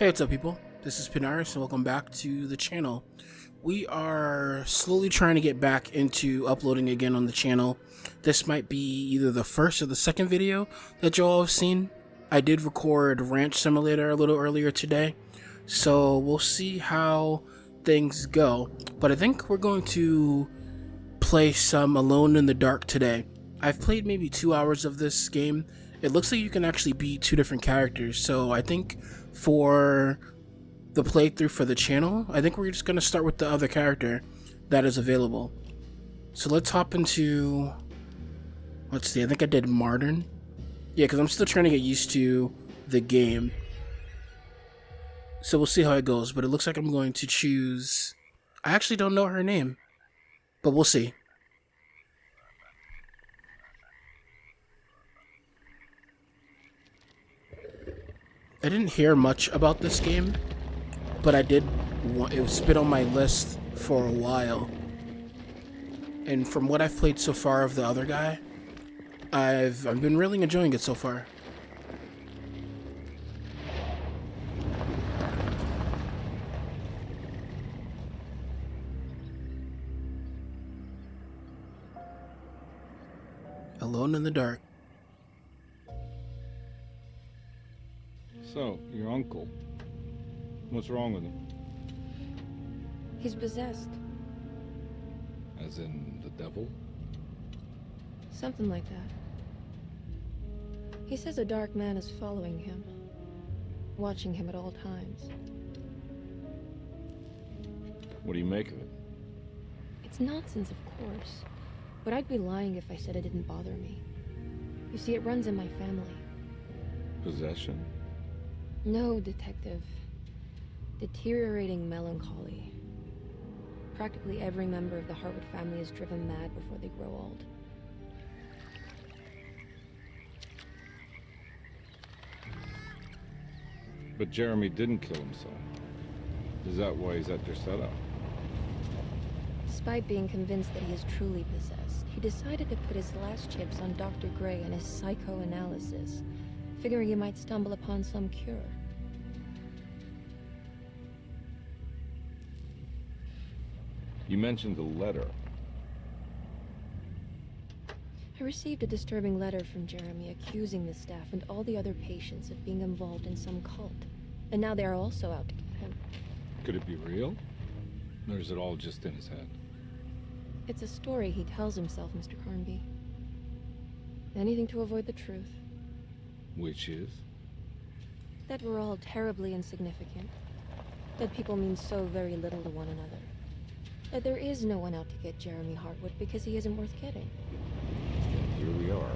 Hey, what's up, people? This is Panaorios, and welcome back to the channel. We are slowly trying to get back into uploading again on the channel. This might be either the first or the second video that you all have seen. I did record Ranch Simulator a little earlier today, so we'll see how things go. But I think we're going to play some Alone in the Dark today. I've played maybe 2 hours of this game. It looks like you can actually be two different characters, so I think for the playthrough for the channel, I think we're just going to start with the other character that is available. So let's hop into, let's see, I think I did Modern. Yeah, because I'm still trying to get used to the game. So we'll see how it goes, but it looks like I'm going to choose, I actually don't know her name, but we'll see. I didn't hear much about this game, but it was been on my list for a while. And from what I've played so far of the other guy, I've been really enjoying it so far. Alone in the Dark. So, your uncle, what's wrong with him? He's possessed. As in the devil? Something like that. He says a dark man is following him, watching him at all times. What do you make of it? It's nonsense, of course, but I'd be lying if I said it didn't bother me. You see, it runs in my family. Possession? No, detective. Deteriorating melancholy. Practically every member of the Hartwood family is driven mad before they grow old. But Jeremy didn't kill himself. Is that why he's at Derceto? Despite being convinced that he is truly possessed, he decided to put his last chips on Dr. Gray and his psychoanalysis, figuring he might stumble upon some cure. You mentioned the letter. I received a disturbing letter from Jeremy accusing the staff and all the other patients of being involved in some cult. And now they are also out to get him. Could it be real? Or is it all just in his head? It's a story he tells himself, Mr. Carnby. Anything to avoid the truth. Which is? That we're all terribly insignificant. That people mean so very little to one another. That there is no one out to get Jeremy Hartwood because he isn't worth getting. And here we are.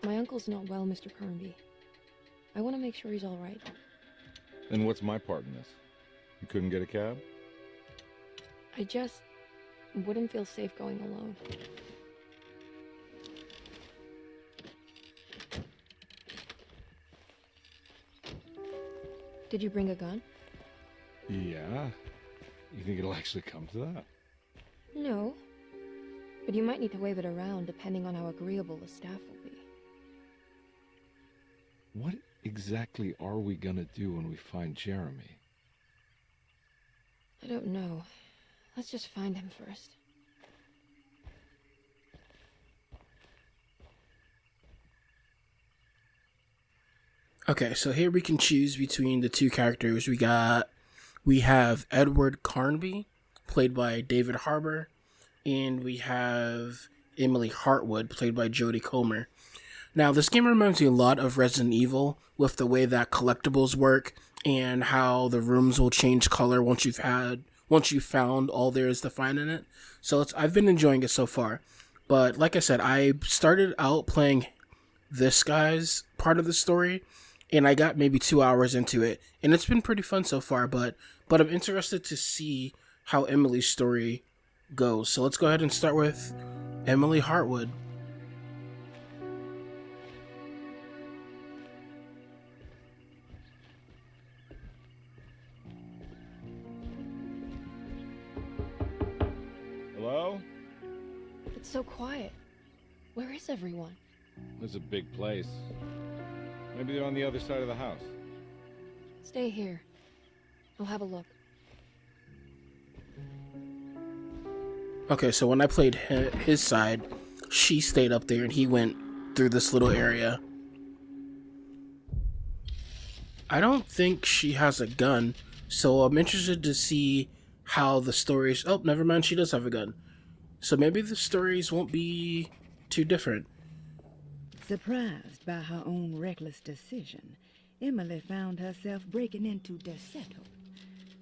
My uncle's not well, Mr. Carnby. I want to make sure he's all right. And what's my part in this? You couldn't get a cab? I just wouldn't feel safe going alone. Did you bring a gun? Yeah. You think it'll actually come to that? No. But you might need to wave it around depending on how agreeable the staff will be. What exactly are we gonna do when we find Jeremy? I don't know. Let's just find him first. Okay, so here we can choose between the two characters. We have Edward Carnby, played by David Harbour, and we have Emily Hartwood, played by Jodie Comer. Now, this game reminds me a lot of Resident Evil with the way that collectibles work and how the rooms will change color once you've found all there is to find in it. So I've been enjoying it so far. But like I said, I started out playing this guy's part of the story, and I got maybe 2 hours into it, and it's been pretty fun so far, but I'm interested to see how Emily's story goes. So let's go ahead and start with Emily Hartwood. It's so quiet. Where is everyone? It's a big place. Maybe they're on the other side of the house. Stay here. I'll have a look. Okay, so when I played his side, she stayed up there and he went through this little area. I don't think she has a gun, so I'm interested to see how the stories... Oh, never mind, she does have a gun. So maybe the stories won't be too different. Surprised by her own reckless decision, Emily found herself breaking into Derceto.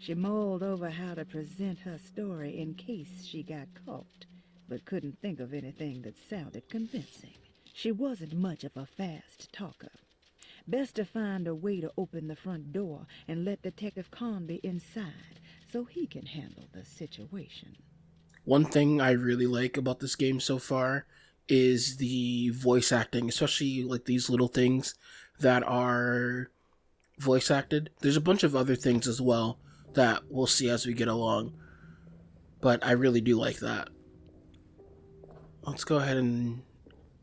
She mulled over how to present her story in case she got caught, but couldn't think of anything that sounded convincing. She wasn't much of a fast talker. Best to find a way to open the front door and let Detective Carnby inside so he can handle the situation. One thing I really like about this game so far is the voice acting, especially like these little things that are voice acted. There's a bunch of other things as well that we'll see as we get along, but I really do like that. Let's go ahead and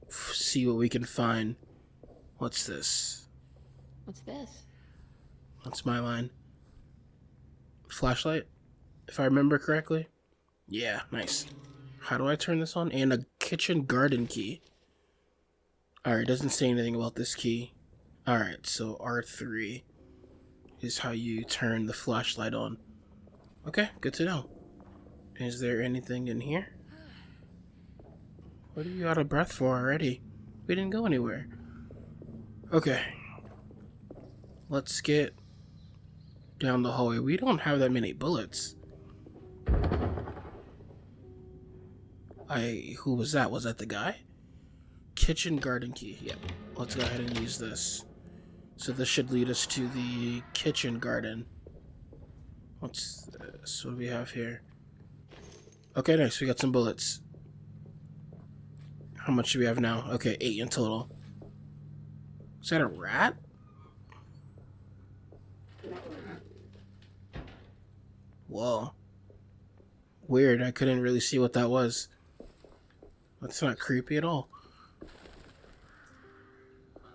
see what we can find. What's this? What's this? That's my line. Flashlight, if I remember correctly. Yeah, nice. How do I turn this on? And a kitchen garden key. Alright, it doesn't say anything about this key. Alright, so R3 is how you turn the flashlight on. Okay, good to know. Is there anything in here? What are you out of breath for already? We didn't go anywhere. Okay. Let's get down the hallway. We don't have that many bullets. Who was that? Was that the guy? Kitchen garden key. Yep. Let's go ahead and use this. So this should lead us to the kitchen garden. What's this? What do we have here? Okay, nice. We got some bullets. How much do we have now? Okay, 8 in total. Is that a rat? Whoa. Weird. I couldn't really see what that was. That's not creepy at all.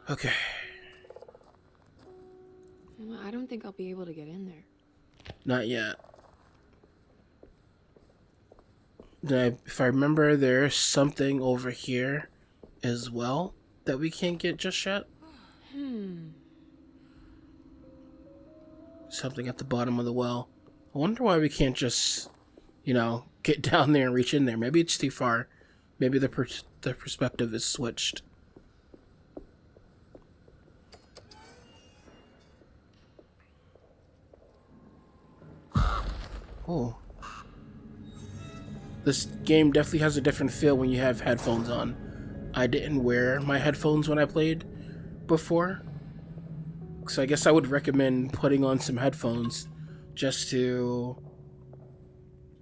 Okay. I don't think I'll be able to get in there. Not yet. If I remember, there's something over here as well that we can't get just yet. Something at the bottom of the well. I wonder why we can't just, get down there and reach in there. Maybe it's too far. Maybe the perspective is switched. Oh. This game definitely has a different feel when you have headphones on. I didn't wear my headphones when I played before. So I guess I would recommend putting on some headphones just to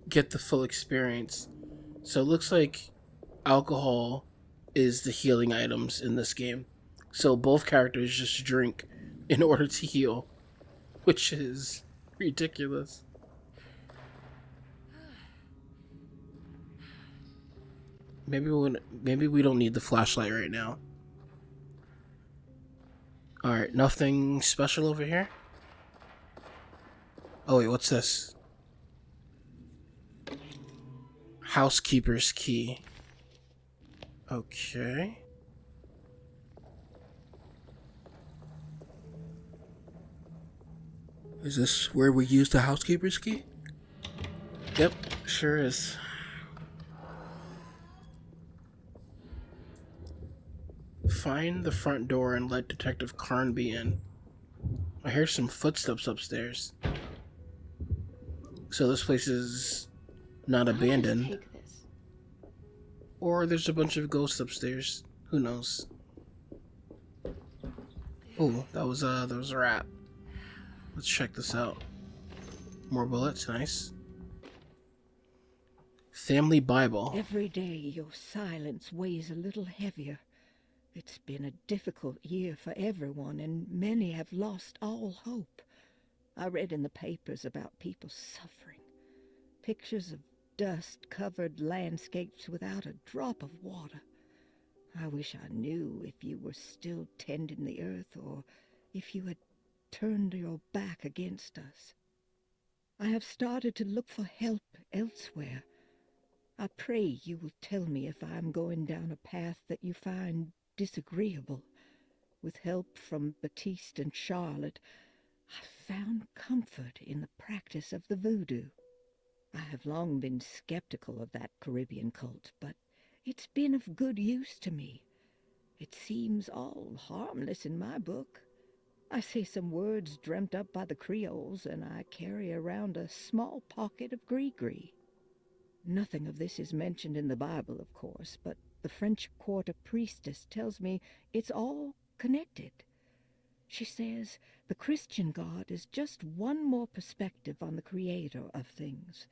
get the full experience. So it looks like alcohol is the healing items in this game. So both characters just drink in order to heal, which is ridiculous. Maybe we don't need the flashlight right now. Alright, nothing special over here? Oh wait, what's this? Housekeeper's key. Okay. Is this where we use the housekeeper's key? Yep, sure is. Find the front door and let Detective Carnby in. I hear some footsteps upstairs. So this place is not abandoned. Take this. Or there's a bunch of ghosts upstairs. Who knows? Oh, that was a rat. Let's check this out. More bullets, nice. Family Bible. Every day your silence weighs a little heavier. It's been a difficult year for everyone, and many have lost all hope. I read in the papers about people suffering. Pictures of dust-covered landscapes without a drop of water. I wish I knew if you were still tending the earth or if you had turned your back against us. I have started to look for help elsewhere. I pray you will tell me if I am going down a path that you find disagreeable. With help from Baptiste and Charlotte, I found comfort in the practice of the voodoo. I have long been skeptical of that Caribbean cult, but it's been of good use to me. It seems all harmless in my book. I say some words dreamt up by the Creoles, and I carry around a small pocket of gris-gris. Nothing of this is mentioned in the Bible, of course, but the French Quarter priestess tells me it's all connected. She says the Christian God is just one more perspective on the creator of things.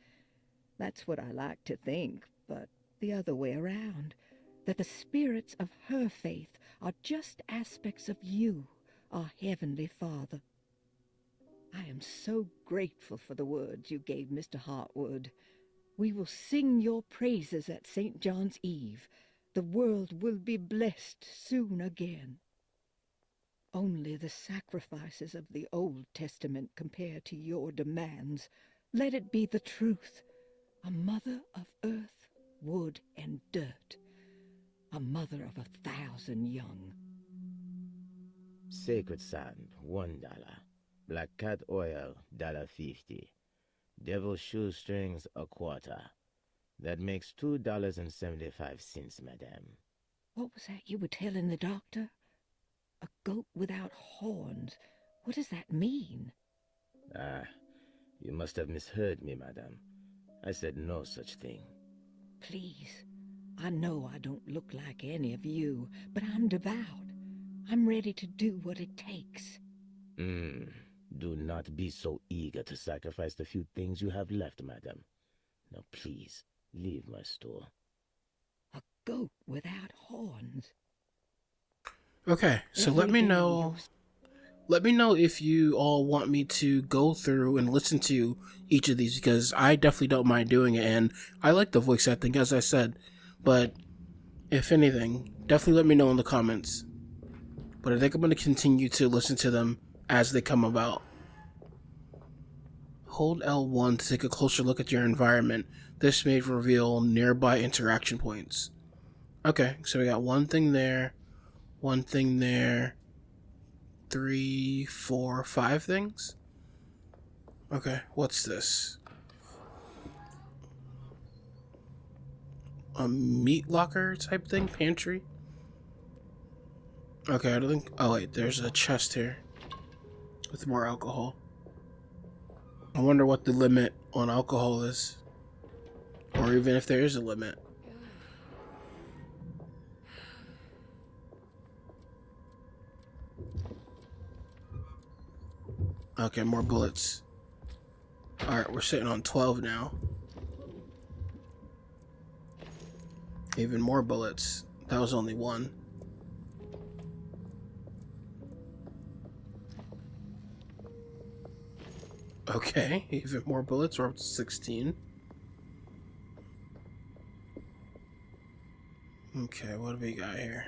That's what I like to think, but the other way around, that the spirits of her faith are just aspects of you, our Heavenly Father. I am so grateful for the words you gave Mr. Hartwood. We will sing your praises at St. John's Eve. The world will be blessed soon again. Only the sacrifices of the Old Testament compare to your demands. Let it be the truth. A mother of earth, wood, and dirt. A mother of 1,000 young. Sacred sand, $1. Black cat oil, $1.50. Devil shoestrings, $0.25. That makes $2.75, madame. What was that you were telling the doctor? A goat without horns. What does that mean? Ah, you must have misheard me, madame. I said no such thing. Please, I know I don't look like any of you, but I'm devout. I'm ready to do what it takes. Do not be so eager to sacrifice the few things you have left, madame. Now please, leave my store. A goat without horns. Okay, so let me know if you all want me to go through and listen to each of these, because I definitely don't mind doing it, and I like the voice acting, as I said, but if anything, definitely let me know in the comments. But I think I'm going to continue to listen to them as they come about. Hold L1 to take a closer look at your environment. This may reveal nearby interaction points. Okay, so we got one thing there, 3, 4, 5 things. Okay, what's this? A meat locker type thing? Pantry? Okay, I don't think... Oh wait, there's a chest here with more alcohol. I wonder what the limit on alcohol is, or even if there is a limit. Okay, more bullets. Alright, we're sitting on 12 now. Even more bullets. That was only one. Okay, even more bullets. We're up to 16. Okay, what do we got here?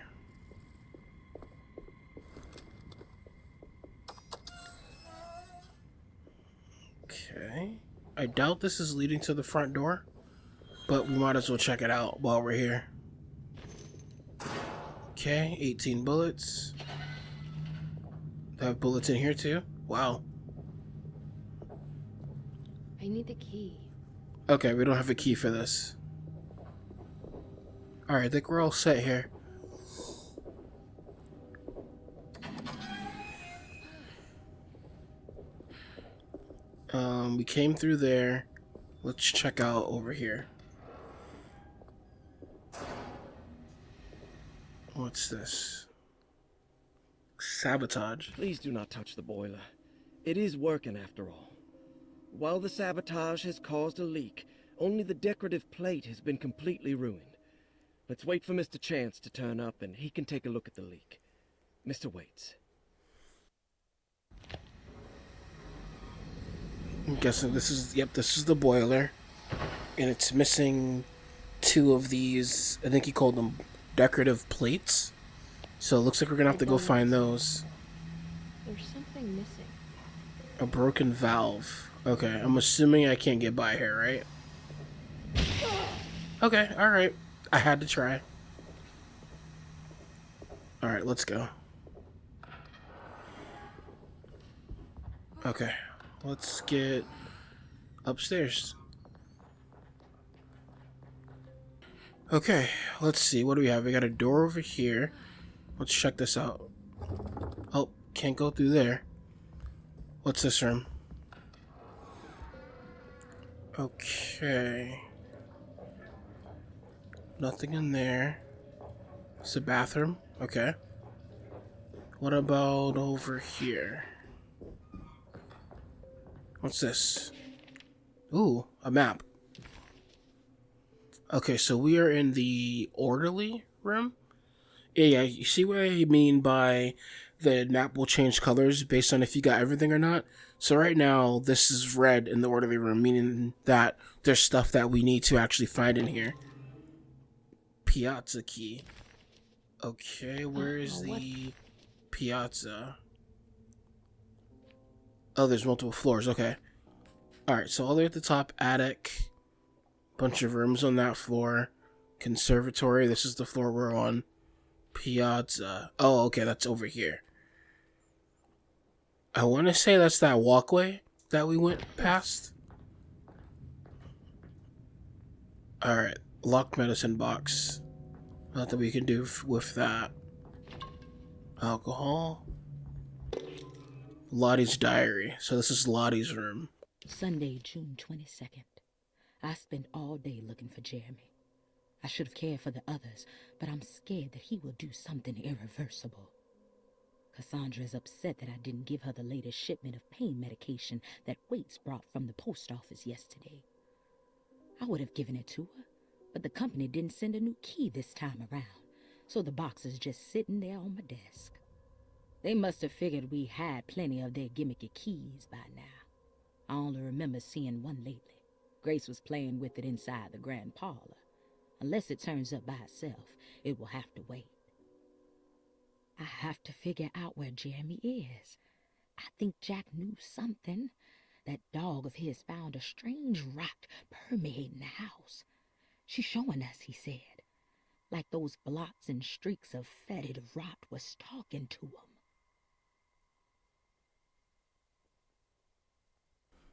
Okay. I doubt this is leading to the front door, but we might as well check it out while we're here. Okay, 18 bullets. They have bullets in here too? Wow. I need the key. Okay, we don't have a key for this. Alright, I think we're all set here. We came through there. Let's check out over here. What's this? Sabotage. Please do not touch the boiler. It is working after all. While the sabotage has caused a leak, only the decorative plate has been completely ruined. Let's wait for Mr. Chance to turn up and he can take a look at the leak. Mr. Waits. I'm guessing this is, yep, this is the boiler. And it's missing 2 of these, I think he called them decorative plates. So it looks like we're gonna have to go find those. There's something missing. A broken valve. Okay, I'm assuming I can't get by here, right? Okay, alright. I had to try. Alright, let's go. Okay, let's get upstairs. Okay, let's see. What do we have? We got a door over here. Let's check this out. Oh, can't go through there. What's this room? Okay. Nothing in there. It's a bathroom. Okay. What about over here? What's this? Ooh, a map. Okay, so we are in the orderly room. Yeah, you see what I mean by the map will change colors based on if you got everything or not? So right now, this is red in the orderly room, meaning that there's stuff that we need to actually find in here. Piazza key. Okay, where is the piazza? Oh, there's multiple floors. Okay. Alright, so all the way at the top, attic. Bunch of rooms on that floor. Conservatory. This is the floor we're on. Piazza. Oh, okay, that's over here. I want to say that's that walkway that we went past. Alright, locked medicine box. Nothing we can do with that. Alcohol. Lottie's diary. So this is Lottie's room. Sunday, June 22nd. I spent all day looking for Jeremy. I should have cared for the others, but I'm scared that he will do something irreversible. Cassandra is upset that I didn't give her the latest shipment of pain medication that Waits brought from the post office yesterday. I would have given it to her, but the company didn't send a new key this time around, so the box is just sitting there on my desk. They must have figured we had plenty of their gimmicky keys by now. I only remember seeing one lately. Grace was playing with it inside the grand parlor. Unless it turns up by itself, it will have to wait. I have to figure out where Jeremy is. I think Jack knew something. That dog of his found a strange rot permeating the house. She's showing us, he said. Like those blots and streaks of fetid rot was talking to him.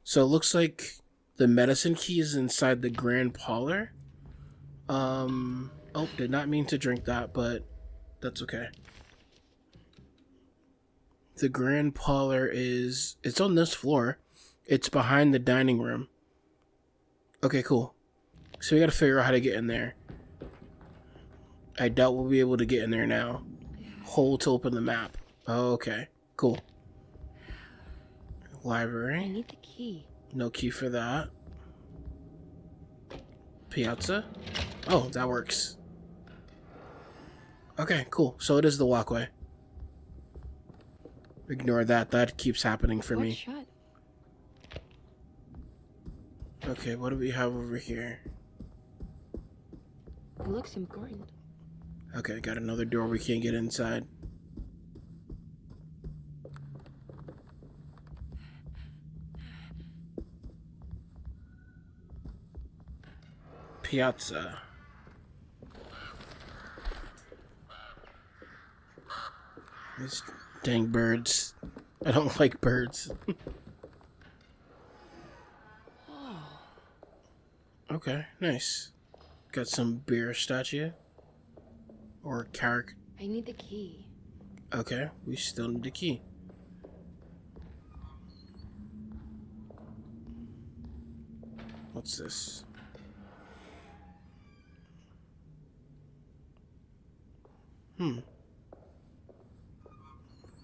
So it looks like the medicine key is inside the grand parlor. Oh, did not mean to drink that, but that's okay. The grand parlor it's on this floor. It's behind the dining room. Okay, cool. So we gotta figure out how to get in there. I doubt we'll be able to get in there now. Hold to open the map. Oh, okay, cool. Library. I need the key. No key for that. Piazza. Oh, that works. Okay, cool. So it is the walkway. Ignore that. That keeps happening for me. Shut. Okay, what do we have over here? It looks important. Okay, got another door we can't get inside. Piazza. These dang birds. I don't like birds. Okay, nice. Got some beer statue. Or character. I need the key. Okay, we still need the key. What's this?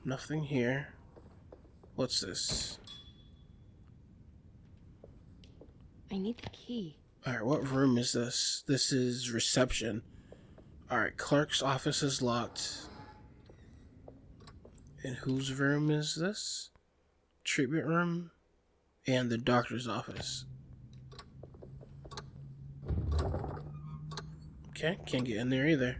Nothing here. What's this? I need the key. Alright, what room is this? This is reception. Alright, clerk's office is locked. And whose room is this? Treatment room. And the doctor's office. Okay, can't get in there either.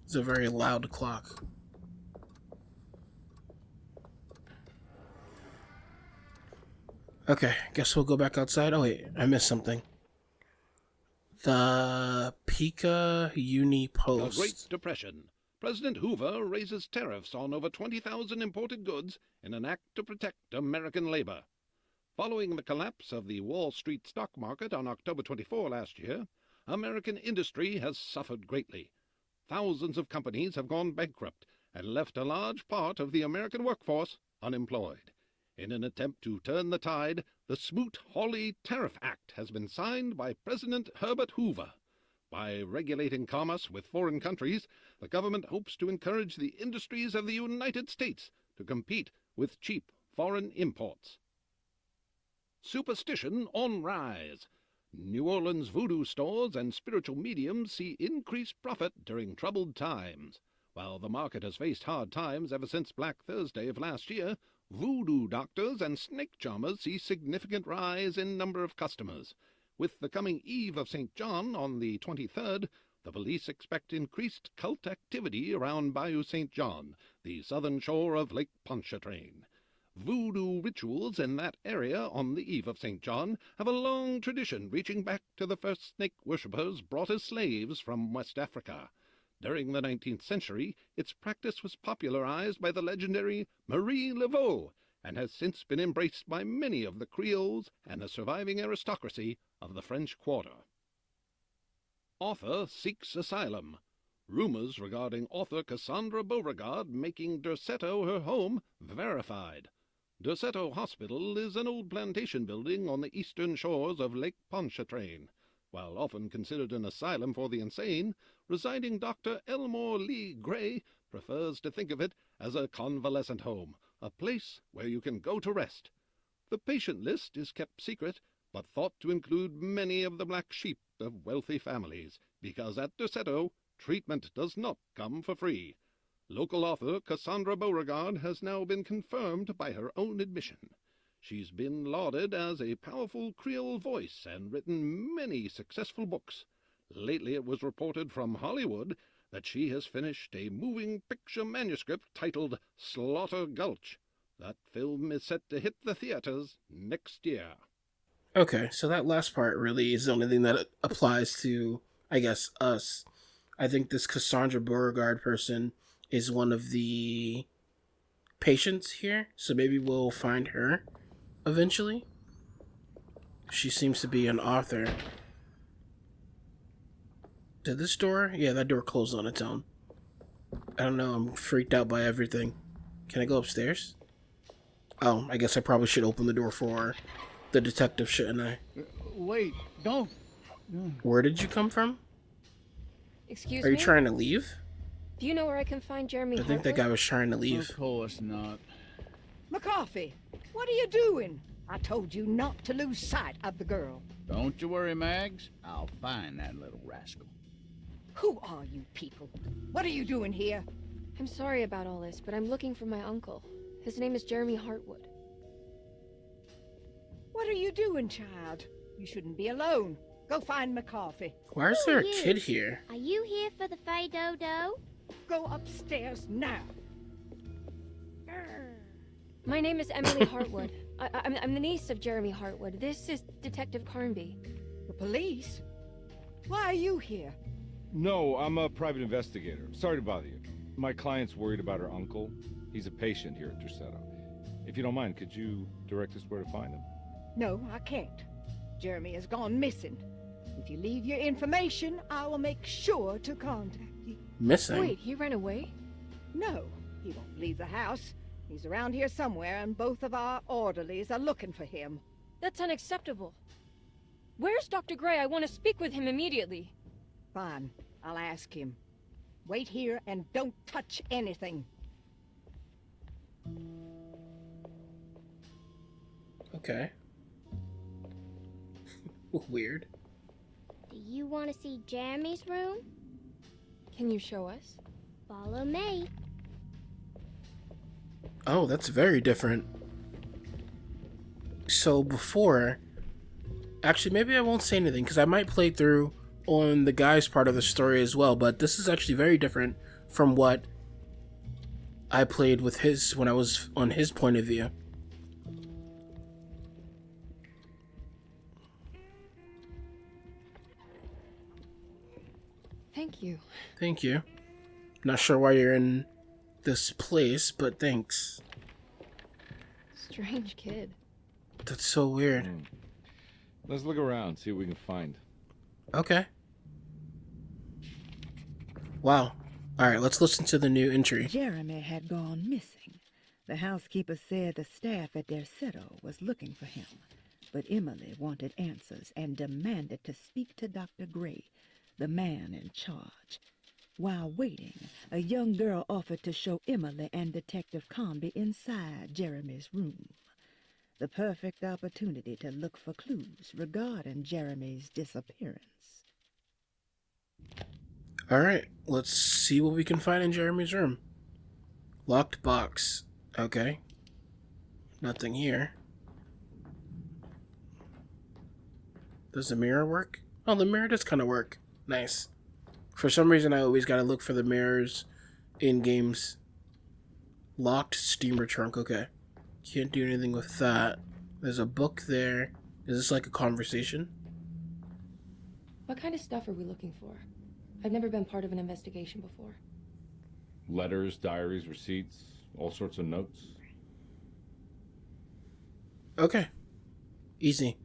It's a very loud clock. Okay, guess we'll go back outside. Oh wait, I missed something. The Pika Uni The Post. Great Depression. President Hoover raises tariffs on over 20,000 imported goods in an act to protect American labor. Following the collapse of the Wall Street stock market on October 24 last year, American industry has suffered greatly. Thousands of companies have gone bankrupt and left a large part of the American workforce unemployed. In an attempt to turn the tide, the Smoot-Hawley Tariff Act has been signed by President Herbert Hoover. By regulating commerce with foreign countries, the government hopes to encourage the industries of the United States to compete with cheap foreign imports. Superstition on rise. New Orleans voodoo stores and spiritual mediums see increased profit during troubled times. While the market has faced hard times ever since Black Thursday of last year, voodoo doctors and snake charmers see significant rise in number of customers. With the coming eve of St. John on the 23rd, the police expect increased cult activity around Bayou St. John, the southern shore of Lake Pontchartrain. Voodoo rituals in that area on the eve of St. John have a long tradition reaching back to the first snake worshippers brought as slaves from West Africa. During the 19th century, its practice was popularized by the legendary Marie Laveau and has since been embraced by many of the Creoles and the surviving aristocracy of the French Quarter. Author seeks asylum. Rumors regarding author Cassandra Beauregard making Derceto her home verified. Derceto Hospital is an old plantation building on the eastern shores of Lake Pontchartrain. While often considered an asylum for the insane, residing Dr. Elmore Lee Gray prefers to think of it as a convalescent home, a place where you can go to rest. The patient list is kept secret, but thought to include many of the black sheep of wealthy families, because at Derceto, treatment does not come for free. Local author Cassandra Beauregard has now been confirmed by her own admission. She's been lauded as a powerful Creole voice and written many successful books. Lately it was reported from Hollywood that she has finished a moving picture manuscript titled Slaughter Gulch. That film is set to hit the theaters next year. Okay, so that last part really is the only thing that applies to, I guess, us. I think this Cassandra Beauregard person is one of the patients here, so maybe we'll find her eventually. She seems to be an author. Did this door? Yeah, that door closed on its own. I don't know, I'm freaked out by everything. Can I go upstairs? Oh, I guess I probably should open the door for the detective, shouldn't I? Wait, don't. Where did you come from? Excuse Are me? you trying to leave? Do you know where I can find Jeremy I think that guy was trying to leave. Of course not. McCarthy, what are you doing? I told you not to lose sight of the girl. Don't you worry, Mags. I'll find that little rascal. Who are you people? What are you doing here? I'm sorry about all this, but I'm looking for my uncle. His name is Jeremy Hartwood. What are you doing, child? You shouldn't be alone. Go find McCarthy. Why is there a kid here? Are you here for the Fay Dodo? Go upstairs now. My name is Emily Hartwood. I'm the niece of Jeremy Hartwood. This is Detective Carnby. The police? Why are you here? No, I'm a private investigator. Sorry to bother you. My client's worried about her uncle. He's a patient here at Derceto. If you don't mind, could you direct us where to find him? No, I can't. Jeremy has gone missing. If you leave your information, I will make sure to contact you. Missing? Wait, he ran away? No, he won't leave the house. He's around here somewhere, and both of our orderlies are looking for him. That's unacceptable. Where's Dr. Gray? I want to speak with him immediately. Fine, I'll ask him. Wait here and don't touch anything. Okay. Weird. Do you want to see Jeremy's room? Can you show us? Follow me. Oh, that's very different. So before, Actually, maybe I won't say anything because I might play through on the guy's part of the story as well, but this is actually very different from what I played with his when I was on his point of view. Thank you. Thank you. Not sure why you're in this place, but thanks. Strange kid. That's so weird. Let's look around, see what we can find. Okay. Wow. Alright, let's listen to the new entry. Jeremy had gone missing. The housekeeper said the staff at Derceto was looking for him, but Emily wanted answers and demanded to speak to Dr. Gray, the man in charge. While waiting, a young girl offered to show Emily and Detective Carnby inside Jeremy's room. The perfect opportunity to look for clues regarding Jeremy's disappearance. Alright, let's see what we can find in Jeremy's room. Locked box. Okay. Nothing here. Does the mirror work? Oh, the mirror does kind of work. Nice. For some reason, I always gotta look for the mirrors in games. Locked steamer trunk. Okay. Can't do anything with that. There's a book there. Is this like a conversation? What kind of stuff are we looking for? I've never been part of an investigation before. Letters, diaries, receipts, all sorts of notes. Okay. Easy.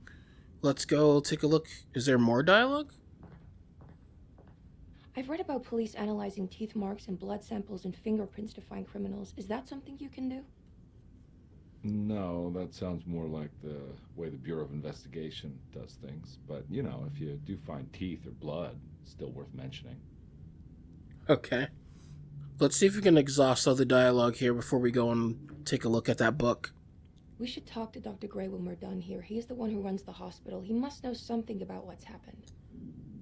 Let's go take a look. Is there more dialogue? I've read about police analyzing teeth marks and blood samples and fingerprints to find criminals. Is that something you can do? No, that sounds more like the way the Bureau of Investigation does things. But, you know, if you do find teeth or blood, it's still worth mentioning. Okay. Let's see if we can exhaust all the dialogue here before we go and take a look at that book. We should talk to Dr. Gray when we're done here. He's the one who runs the hospital. He must know something about what's happened.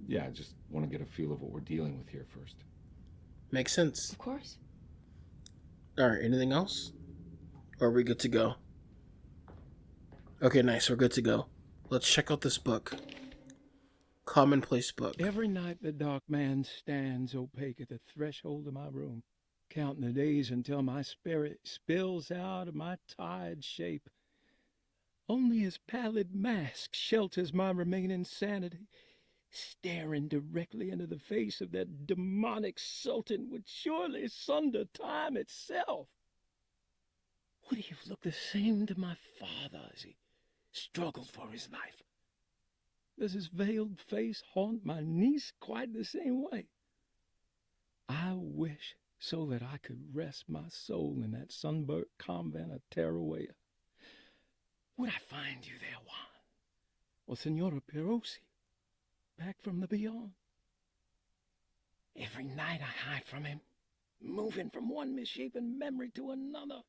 Yeah, I just want to get a feel of what we're dealing with here first. Makes sense. Of course. Alright, anything else? Or are we good to go? Okay, nice, we're good to go. Let's check out this book. Commonplace book. Every night the dark man stands opaque at the threshold of my room, counting the days until my spirit spills out of my tired shape. Only his pallid mask shelters my remaining sanity. Staring directly into the face of that demonic sultan would surely sunder time itself. Would he have looked the same to my father as he struggled for his life? Does his veiled face haunt my niece quite the same way? I wish so that I could rest my soul in that sunburnt convent of Panaorios. Would I find you there, Juan? Or Senora Perosi, back from the beyond? Every night I hide from him, moving from one misshapen memory to another.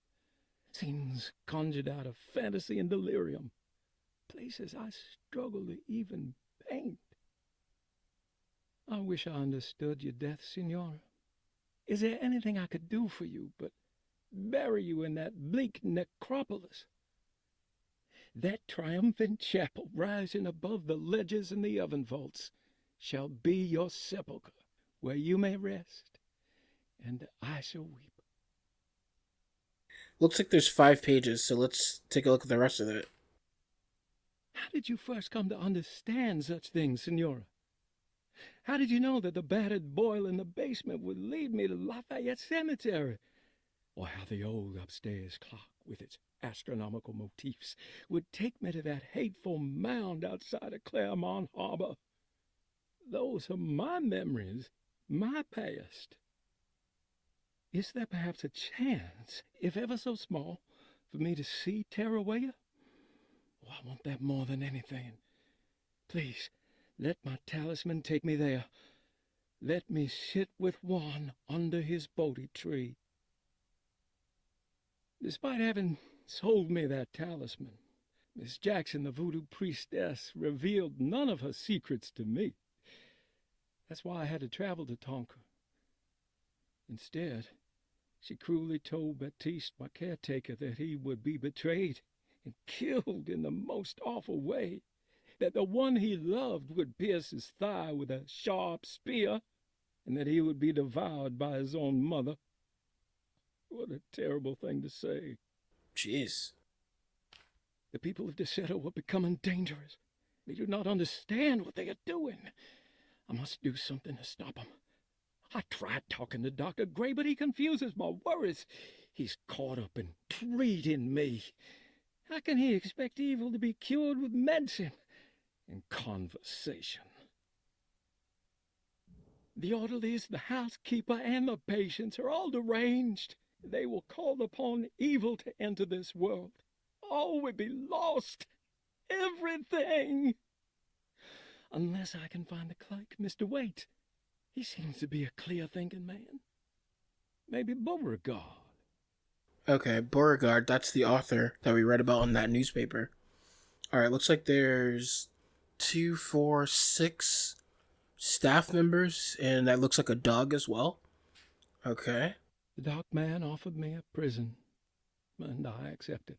Scenes conjured out of fantasy and delirium. Places I struggle to even paint. I wish I understood your death, Senora. Is there anything I could do for you but bury you in that bleak necropolis? That triumphant chapel rising above the ledges and the oven vaults shall be your sepulchre, where you may rest, and I shall weep. Looks like there's 5 pages, so let's take a look at the rest of it. How did you first come to understand such things, Senora? How did you know that the battered boil in the basement would lead me to Lafayette Cemetery? Or how the old upstairs clock, with its astronomical motifs, would take me to that hateful mound outside of Claremont Harbour? Those are my memories, my past. Is there perhaps a chance, if ever so small, for me to see Panaorios? Oh, I want that more than anything. Please, let my talisman take me there. Let me sit with Juan under his Bodhi tree. Despite having sold me that talisman, Miss Jackson, the voodoo priestess, revealed none of her secrets to me. That's why I had to travel to Tonka. Instead, she cruelly told Baptiste, my caretaker, that he would be betrayed and killed in the most awful way. that the one he loved would pierce his thigh with a sharp spear, and that he would be devoured by his own mother. What a terrible thing to say. Jeez. The people of Derceto are becoming dangerous. They do not understand what they are doing. I must do something to stop them. I tried talking to Dr. Gray, but he confuses my worries. He's caught up in treating me. How can he expect evil to be cured with medicine and conversation? The orderlies, the housekeeper, and the patients are all deranged. They will call upon evil to enter this world. All will be lost. Everything. Unless I can find the clerk, Mr. Waite. He seems to be a clear-thinking man. Maybe Beauregard. Okay, Beauregard, that's the author that we read about in that newspaper. Alright, looks like there's 2, 4, 6 staff members, and that looks like a dog as well. Okay. The dock man offered me a prison, and I accepted.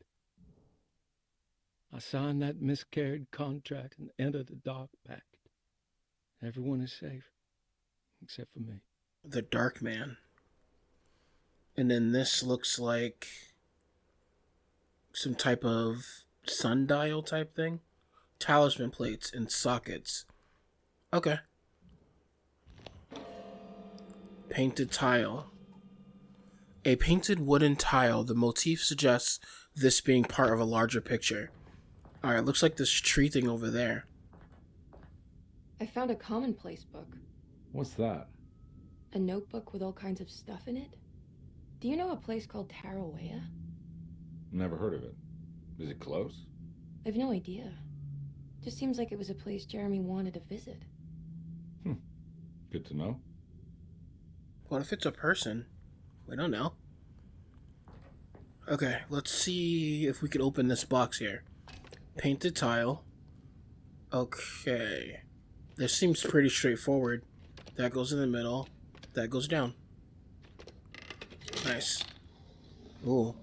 I signed that miscarried contract and entered the Dark Pact. Everyone is safe, except for me. The Dark Man. And then this looks like some type of sundial type thing. Talisman plates and sockets. Okay. Painted tile. A painted wooden tile. The motif suggests this being part of a larger picture. Alright, looks like this tree thing over there. I found a commonplace book. What's that? A notebook with all kinds of stuff in it. Do you know a place called Tarawea? Never heard of it. Is it close? I've no idea. Just seems like it was a place Jeremy wanted to visit. Good to know. What if it's a person? We don't know. Okay, let's see if we can open this box here. Painted tile. Okay. This seems pretty straightforward. That goes in the middle. That goes down. Nice. Ooh.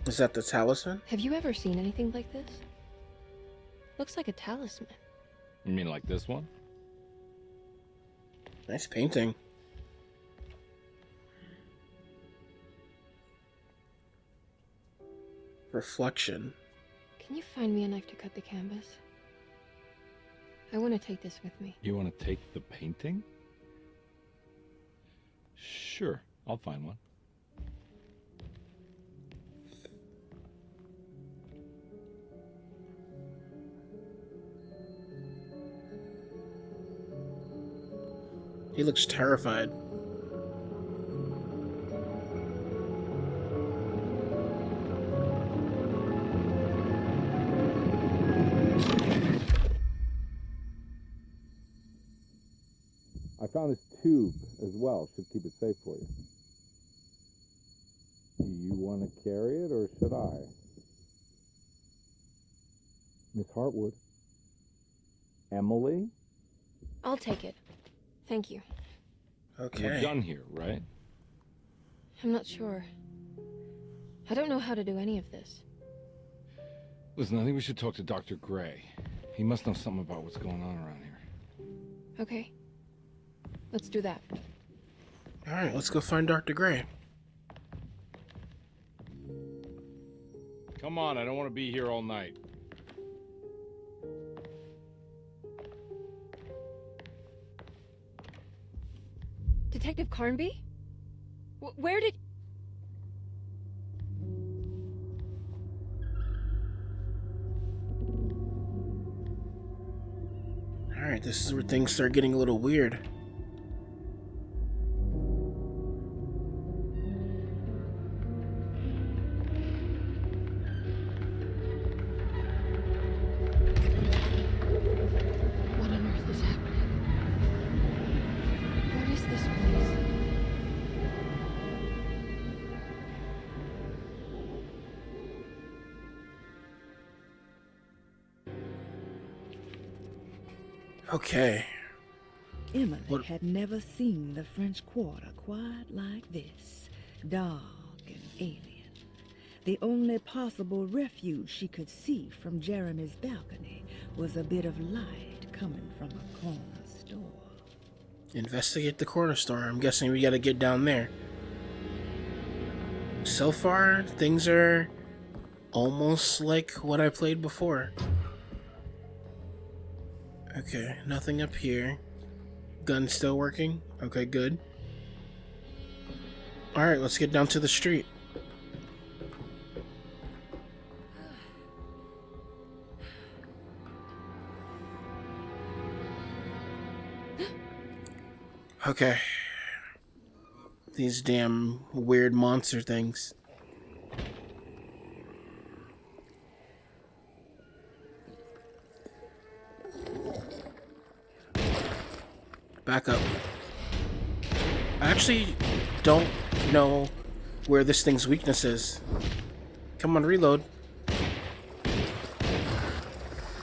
Is that the talisman? Have you ever seen anything like this? Looks like a talisman. You mean like this one? Nice painting. Reflection. Can you find me a knife to cut the canvas? I want to take this with me. You want to take the painting? Sure, I'll find one. He looks terrified. I found this tube as well. Should keep it safe for you. Do you want to carry it or should I? Miss Hartwood? Emily? I'll take it. Thank you. Okay. We're done here, right? I'm not sure. I don't know how to do any of this. Listen, I think we should talk to Dr. Gray. He must know something about what's going on around here. Okay. Let's do that. Alright, let's go find Dr. Gray. Come on, I don't want to be here all night. Detective Carnby? Where did... Alright, this is where things start getting a little weird. What on earth is happening? What is this place? Okay. Emily had never seen the French Quarter quite like this, dark and alien. The only possible refuge she could see from Jeremy's balcony was a bit of light coming from a corner store. Investigate the corner store. I'm guessing we gotta get down there. So far, things are almost like what I played before. Okay, nothing up here. Gun still working? Okay, good. Alright, let's get down to the street. Okay. These damn weird monster things. Back up. I actually don't know where this thing's weakness is. Come on, reload.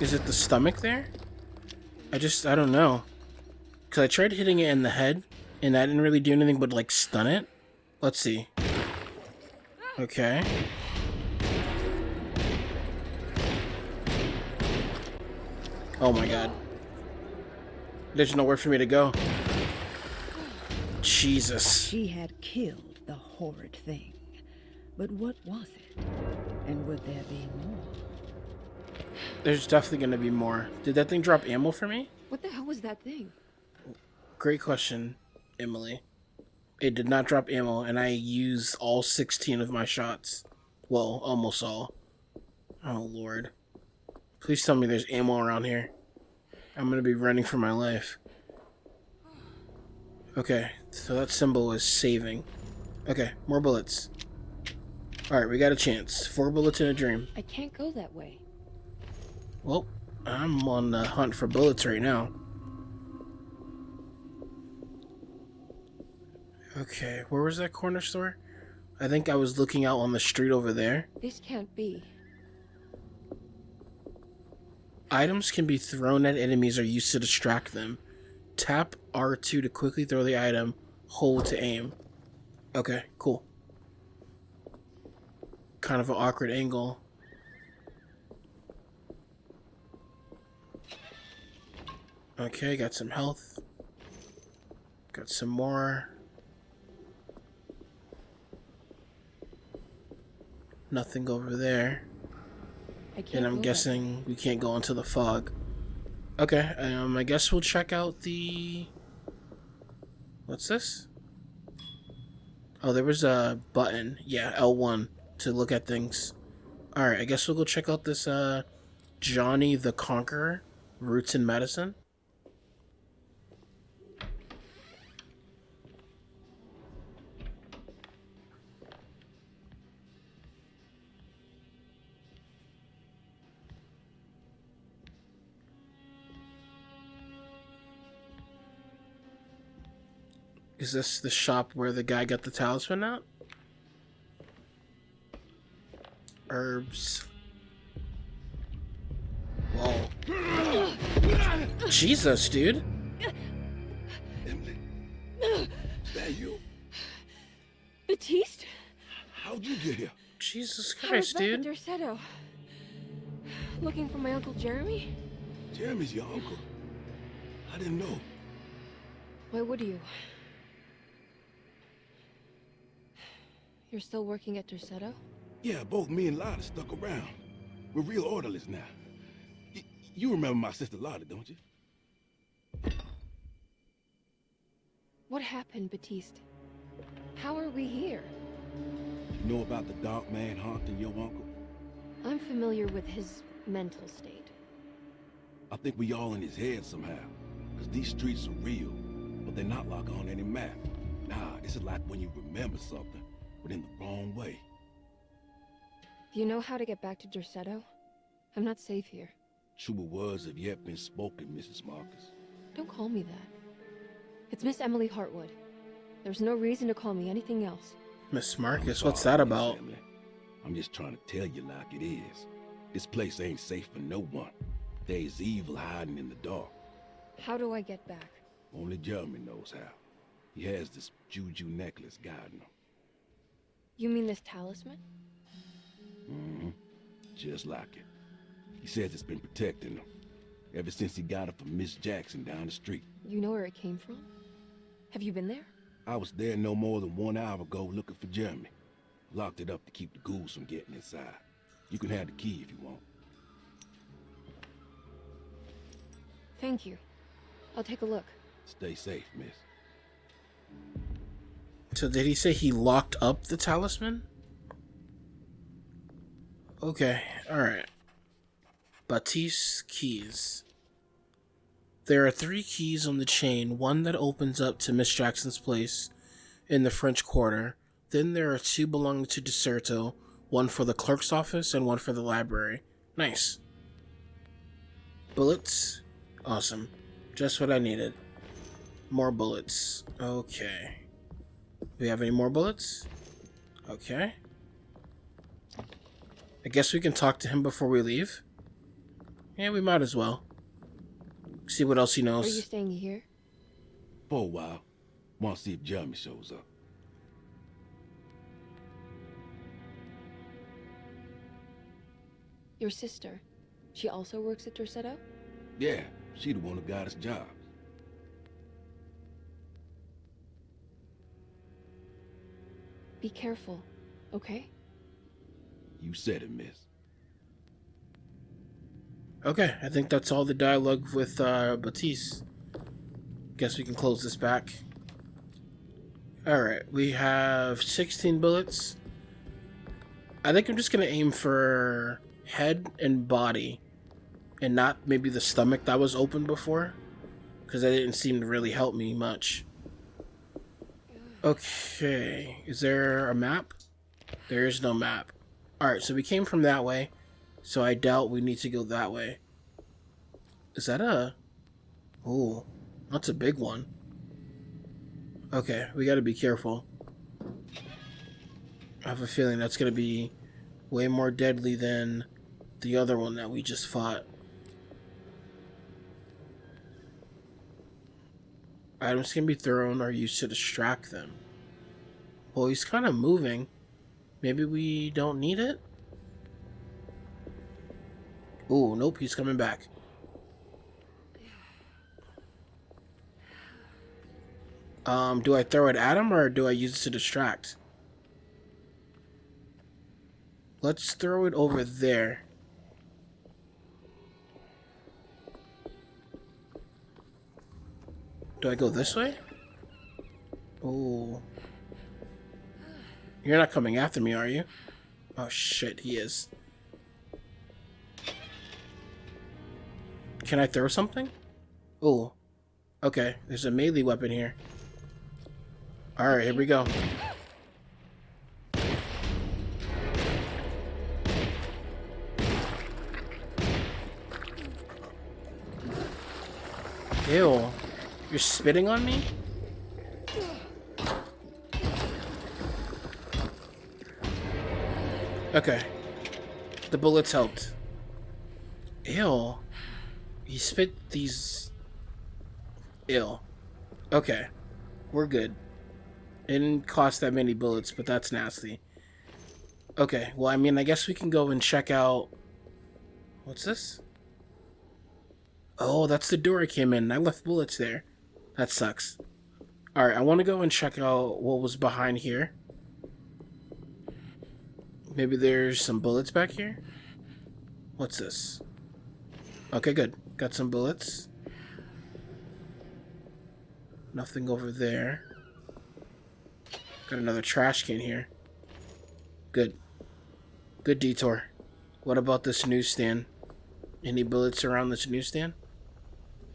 Is it the stomach there? I don't know. Because I tried hitting it in the head, and that didn't really do anything but, like, stun it. Let's see. Okay. Oh my god. There's nowhere for me to go. Jesus. She had killed the horrid thing. But what was it? And would there be more? There's definitely going to be more. Did that thing drop ammo for me? What the hell was that thing? Great question, Emily. It did not drop ammo, and I used all 16 of my shots. Well, almost all. Oh, Lord. Please tell me there's ammo around here. I'm going to be running for my life. Okay, so that symbol is saving. Okay, more bullets. Alright, we got a chance. 4 bullets in a dream. I can't go that way. Well, I'm on the hunt for bullets right now. Okay, where was that corner store? I think I was looking out on the street over there. This can't be. Items can be thrown at enemies or used to distract them. Tap R2 to quickly throw the item. Hold to aim. Okay, cool. Kind of an awkward angle. Okay, got some health. Got some more. Nothing over there. And I'm guessing we can't go into the fog. Okay, I guess we'll check out the... What's this? Oh, there was a button. Yeah, L1 to look at things. Alright, I guess we'll go check out this, Johnny the Conqueror, Roots in Medicine. Is this the shop where the guy got the talisman out? Herbs. Whoa. Jesus, dude. Emily, is that you? Baptiste? How'd you get here? Jesus I was Christ, back dude. at Derceto. Looking for my Uncle Jeremy? Jeremy's your uncle. I didn't know. Why would you? You're still working at Derceto? Yeah, both me and Lotta stuck around. We're real orderlies now. You remember my sister Lotta, don't you? What happened, Baptiste? How are we here? You know about the dark man haunting your uncle? I'm familiar with his mental state. I think we all in his head somehow. Because these streets are real, but they're not like on any map. Nah, this is like when you remember something, but in the wrong way. Do you know how to get back to Derceto? I'm not safe here. Truer words have yet been spoken, Mrs. Marcus. Don't call me that. It's Miss Emily Hartwood. There's no reason to call me anything else. Miss Marcus, what's that about? Emily. I'm just trying to tell you like it is. This place ain't safe for no one. There's evil hiding in the dark. How do I get back? Only Jeremy knows how. He has this juju necklace guiding him. You mean this talisman? Mm-hmm. Just like it. He says it's been protecting him ever since he got it from Miss Jackson down the street. You know where it came from? Have you been there? I was there no more than 1 hour ago looking for Jeremy. Locked it up to keep the ghouls from getting inside. You can have the key if you want. Thank you. I'll take a look. Stay safe, miss. So did he say he locked up the talisman? Okay, alright. Baptiste keys. There are 3 keys on the chain, one that opens up to Miss Jackson's place in the French Quarter. Then there are 2 belonging to Derceto, one for the clerk's office and one for the library. Nice. Bullets? Awesome. Just what I needed. More bullets. Okay. Do we have any more bullets? Okay. I guess we can talk to him before we leave. Yeah, we might as well. See what else he knows. Are you staying here? For a while. Want to see if Jeremy shows up. Your sister. She also works at Derceto? Yeah, she the one who got us jobs. Be careful, okay? You said it, miss. Okay, I think that's all the dialogue with Baptiste. Guess we can close this back. Alright, we have 16 bullets. I think I'm just going to aim for head and body. And not maybe the stomach that was open before. Because that didn't seem to really help me much. Okay, is there a map? There is no map. Alright, so we came from that way. So I doubt we need to go that way. Is that a... Ooh, that's a big one. Okay, we gotta be careful. I have a feeling that's gonna be way more deadly than the other one that we just fought. Items can be thrown or used to distract them. Well, he's kind of moving. Maybe we don't need it? Ooh, nope, he's coming back. Do I throw it at him or do I use it to distract? Let's throw it over there. Do I go this way? Ooh. You're not coming after me, are you? Oh shit, he is. Can I throw something? Ooh. Okay, there's a melee weapon here. Alright, here we go. Ew. You're spitting on me? Okay. The bullets helped. Ew. He spit these... Ew. Okay. We're good. It didn't cost that many bullets, but that's nasty. Okay, well, I mean, I guess we can go and check out... What's this? Oh, that's the door I came in. I left bullets there. That sucks. Alright, I want to go and check out what was behind here. Maybe there's some bullets back here? What's this? Okay, good. Got some bullets. Nothing over there. Got another trash can here. Good. Good detour. What about this newsstand? Any bullets around this newsstand?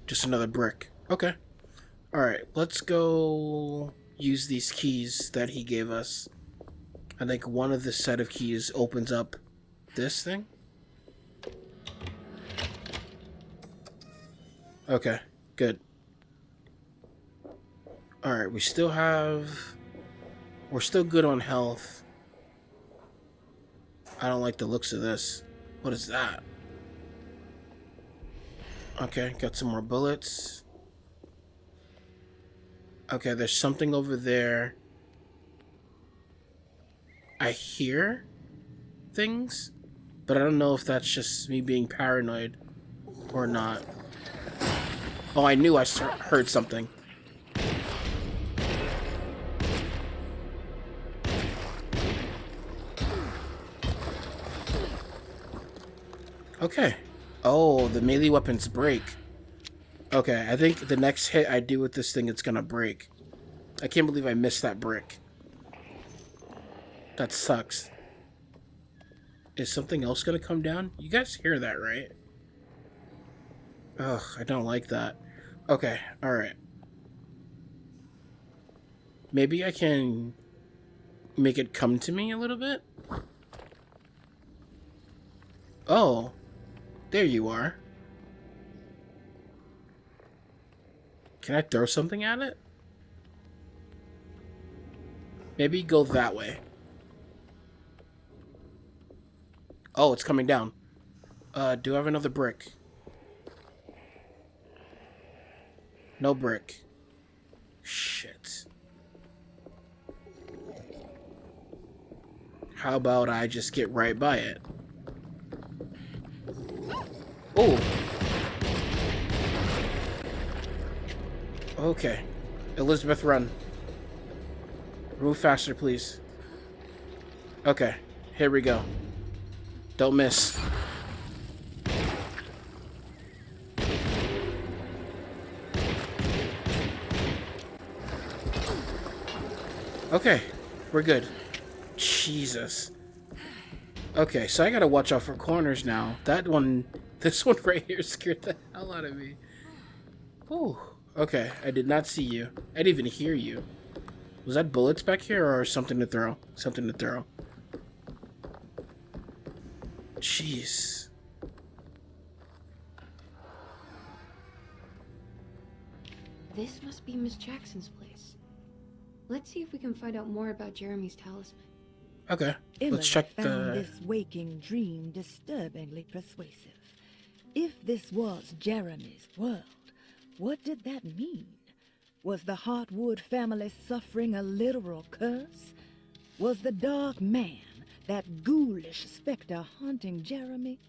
Just another brick. Okay. Alright, let's go use these keys that he gave us. I think one of the set of keys opens up this thing. Okay, good. Alright, we still have... We're still good on health. I don't like the looks of this. What is that? Okay, got some more bullets. Okay, there's something over there. I hear things, but I don't know if that's just me being paranoid or not. Oh, I knew I heard something. Okay. Oh, the melee weapons break. Okay, I think the next hit I do with this thing, it's gonna break. I can't believe I missed that brick. That sucks. Is something else gonna come down? You guys hear that, right? Ugh, I don't like that. Okay, alright. Maybe I can make it come to me a little bit? Oh, there you are. Can I throw something at it? Maybe go that way. Oh, it's coming down. Do I have another brick? No brick. Shit. How about I just get right by it? Oh. Okay. Elizabeth, run. Move faster, please. Okay. Here we go. Don't miss. Okay. We're good. Jesus. Okay, so I gotta watch out for corners now. That one, this one right here scared the hell out of me. Whew. Okay, I did not see you. I didn't even hear you. Was that bullets back here or something to throw? Something to throw. Jeez. This must be Miss Jackson's place. Let's see if we can find out more about Jeremy's talisman. Okay, Emily let's check found the... this waking dream disturbingly persuasive. If this was Jeremy's world, what did that mean? Was the Hartwood family suffering a literal curse? Was the dark man, that ghoulish specter haunting Jeremy,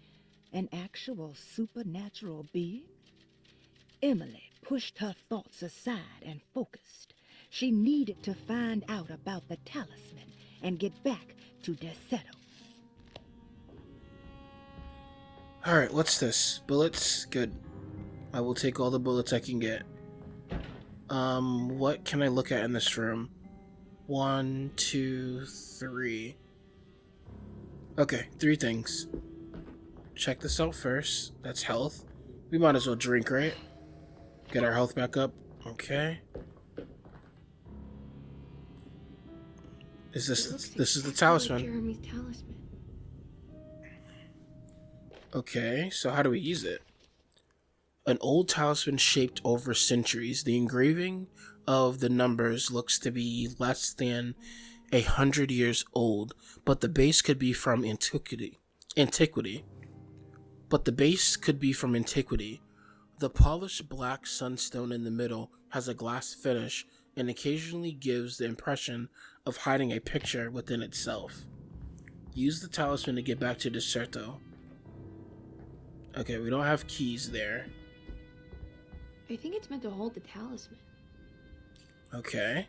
an actual supernatural being? Emily pushed her thoughts aside and focused. She needed to find out about the talisman and get back to Derceto. Alright, what's this? Bullets? Good. I will take all the bullets I can get. What can I look at in this room? 1, 2, 3. Okay, 3 things. Check this out first. That's health. We might as well drink, right? Get our health back up. Okay. Is this is the talisman? Jeremy's talisman. Okay, so how do we use it? An old talisman shaped over centuries. The engraving of the numbers looks to be less than 100 years old, but the base could be from antiquity. But the base could be from antiquity. The polished black sunstone in the middle has a glass finish and occasionally gives the impression of hiding a picture within itself. Use the talisman to get back to Derceto. Okay, we don't have keys there. I think it's meant to hold the talisman. Okay.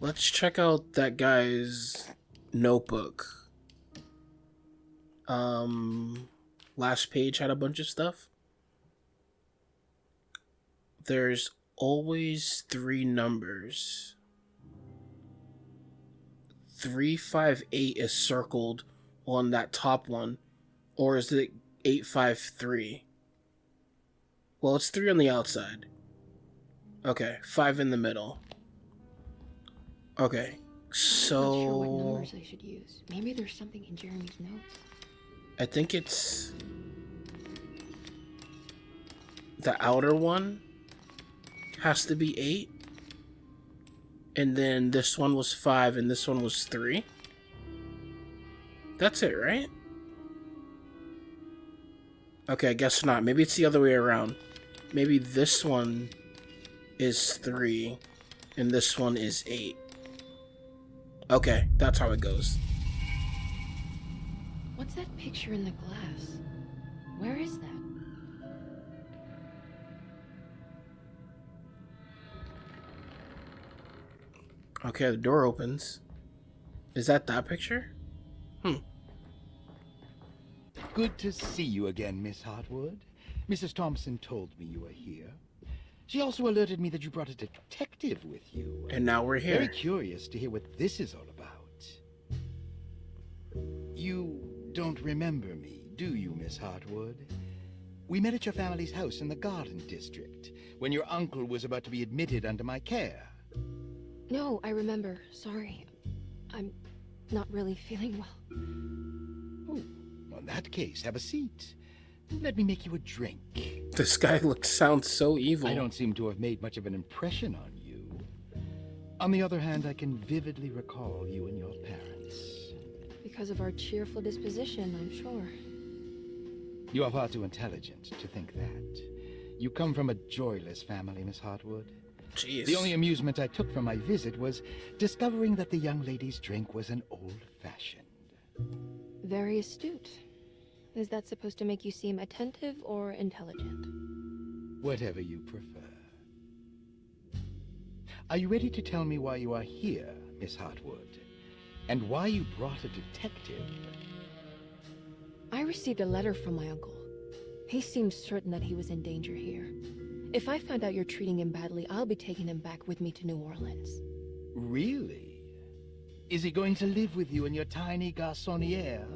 Let's check out that guy's notebook. Last page had a bunch of stuff. There's always 3 numbers. 358 is circled on that top one. Or is it 853? Well, it's 3 on the outside. Okay, 5 in the middle. Okay, so... I'm not sure what numbers I should use. Maybe there's something in Jeremy's notes. I think it's... the outer one has to be 8. And then this one was 5 and this one was 3. That's it, right? Okay, I guess not. Maybe it's the other way around. Maybe this one is 3 and this one is 8. Okay, that's how it goes. What's that picture in the glass? Where is that? Okay, the door opens. Is that picture? Good to see you again, Miss Hartwood. Mrs. Thompson told me you were here. She also alerted me that you brought a detective with you. And now we're here. Very curious to hear what this is all about. You don't remember me, do you, Miss Hartwood? We met at your family's house in the Garden District, when your uncle was about to be admitted under my care. No, I remember. Sorry. I'm not really feeling well. Oh, well, in that case, have a seat. Let me make you a drink. This guy sounds so evil. I don't seem to have made much of an impression on you. On the other hand, I can vividly recall you and your parents. Because of our cheerful disposition, I'm sure. You are far too intelligent to think that. You come from a joyless family, Miss Hartwood. Jeez. The only amusement I took from my visit was discovering that the young lady's drink was an old-fashioned. Very astute. Is that supposed to make you seem attentive or intelligent? Whatever you prefer. Are you ready to tell me why you are here, Miss Hartwood? And why you brought a detective? I received a letter from my uncle. He seems certain that he was in danger here. If I find out you're treating him badly, I'll be taking him back with me to New Orleans. Really? Is he going to live with you in your tiny garçonniere?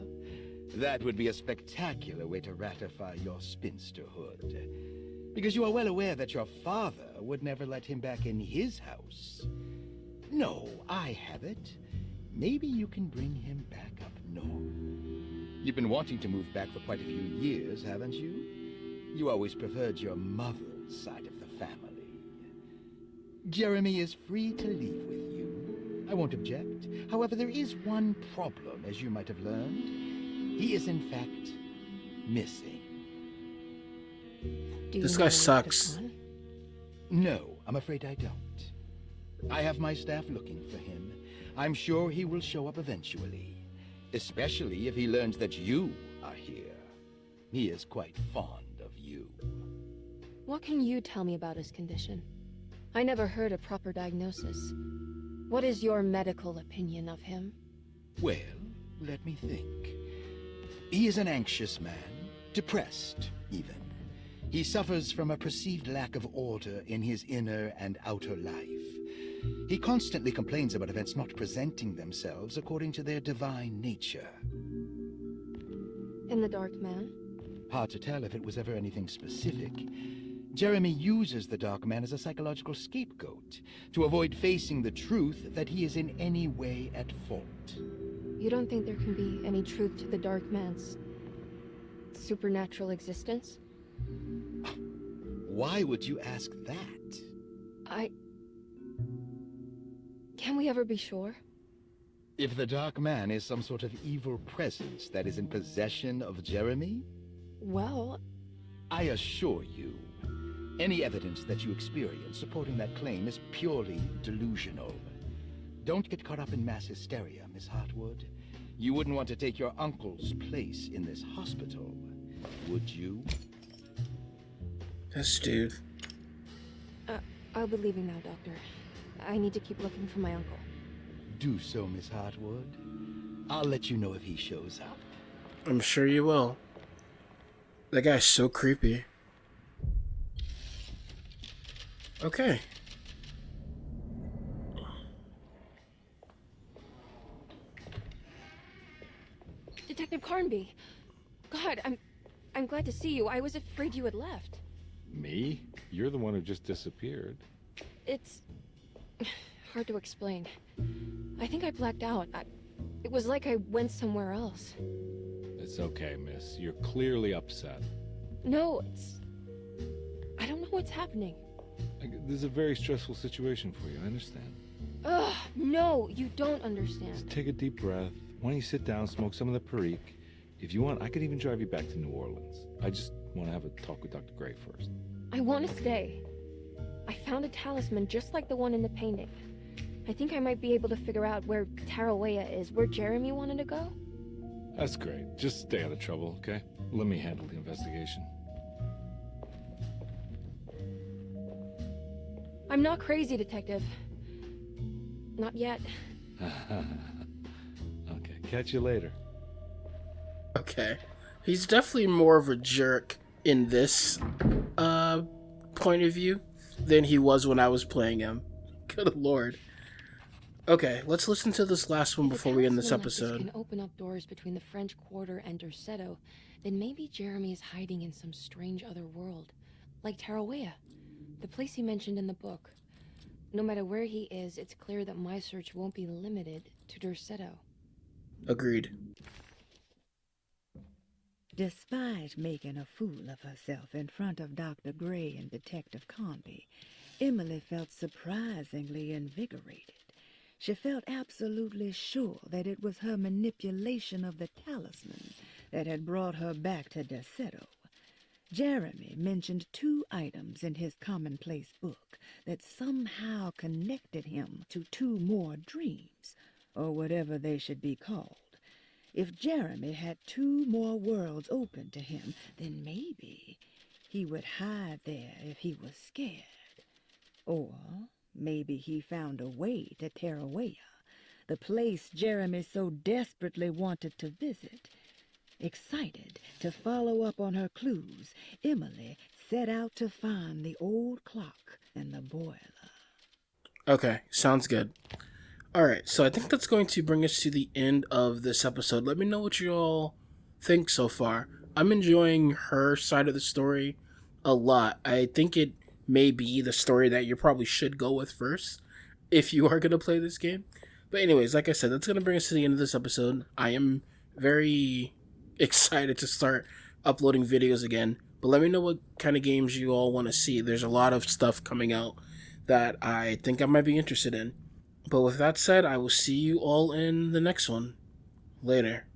That would be a spectacular way to ratify your spinsterhood. Because you are well aware that your father would never let him back in his house. No, I have it. Maybe you can bring him back up north. You've been wanting to move back for quite a few years, haven't you? You always preferred your mother's side of the family. Jeremy is free to leave with you. I won't object. However, there is one problem, as you might have learned. He is, in fact, missing. This guy sucks. No, I'm afraid I don't. I have my staff looking for him. I'm sure he will show up eventually. Especially if he learns that you are here. He is quite fond of you. What can you tell me about his condition? I never heard a proper diagnosis. What is your medical opinion of him? Well, let me think. He is an anxious man, depressed, even. He suffers from a perceived lack of order in his inner and outer life. He constantly complains about events not presenting themselves according to their divine nature. In the Dark Man? Hard to tell if it was ever anything specific. Jeremy uses the Dark Man as a psychological scapegoat to avoid facing the truth that he is in any way at fault. You don't think there can be any truth to the Dark Man's supernatural existence? Why would you ask that? Can we ever be sure? If the Dark Man is some sort of evil presence that is in possession of Jeremy? Well, I assure you, any evidence that you experience supporting that claim is purely delusional. Don't get caught up in mass hysteria, Miss Hartwood. You wouldn't want to take your uncle's place in this hospital, would you? This dude. I'll be leaving now, Doctor. I need to keep looking for my uncle. Do so, Miss Hartwood. I'll let you know if he shows up. I'm sure you will. That guy's so creepy. Okay. Detective Carnby! God, I'm glad to see you. I was afraid you had left. Me? You're the one who just disappeared. It's hard to explain. I think I blacked out. It was like I went somewhere else. It's okay, miss. You're clearly upset. No, I don't know what's happening. This is a very stressful situation for you, I understand. Ugh, no, you don't understand. Just take a deep breath. Why don't you sit down, smoke some of the Perique? If you want, I could even drive you back to New Orleans. want to have a talk with Dr. Gray first. I want to stay. I found a talisman just like the one in the painting. I think I might be able to figure out where Tarawea is, where Jeremy wanted to go. That's great. Just stay out of trouble, okay? Let me handle the investigation. I'm not crazy, Detective. Not yet. Okay, catch you later. Okay. He's definitely more of a jerk in this point of view than he was when I was playing him. Good lord. Okay, let's listen to this last one before we end this episode. If can open up doors between the French Quarter and Derceto, then maybe Jeremy is hiding in some strange other world, like Tarawea, the place he mentioned in the book. No matter where he is, it's clear that my search won't be limited to Derceto. Agreed. Despite making a fool of herself in front of Dr. Gray and Detective Carnby, Emily felt surprisingly invigorated. She felt absolutely sure that it was her manipulation of the talisman that had brought her back to Derceto. Jeremy mentioned 2 items in his commonplace book that somehow connected him to 2 more dreams, or whatever they should be called. If Jeremy had 2 more worlds open to him, then maybe he would hide there if he was scared. Or maybe he found a way to Tarawea, the place Jeremy so desperately wanted to visit. Excited to follow up on her clues, Emily set out to find the old clock and the boiler. Okay, sounds good. Alright, so I think that's going to bring us to the end of this episode. Let me know what you all think so far. I'm enjoying her side of the story a lot. I think it may be the story that you probably should go with first if you are going to play this game. But anyways, like I said, that's going to bring us to the end of this episode. I am very excited to start uploading videos again. But let me know what kind of games you all want to see. There's a lot of stuff coming out that I think I might be interested in. But with that said, I will see you all in the next one. Later.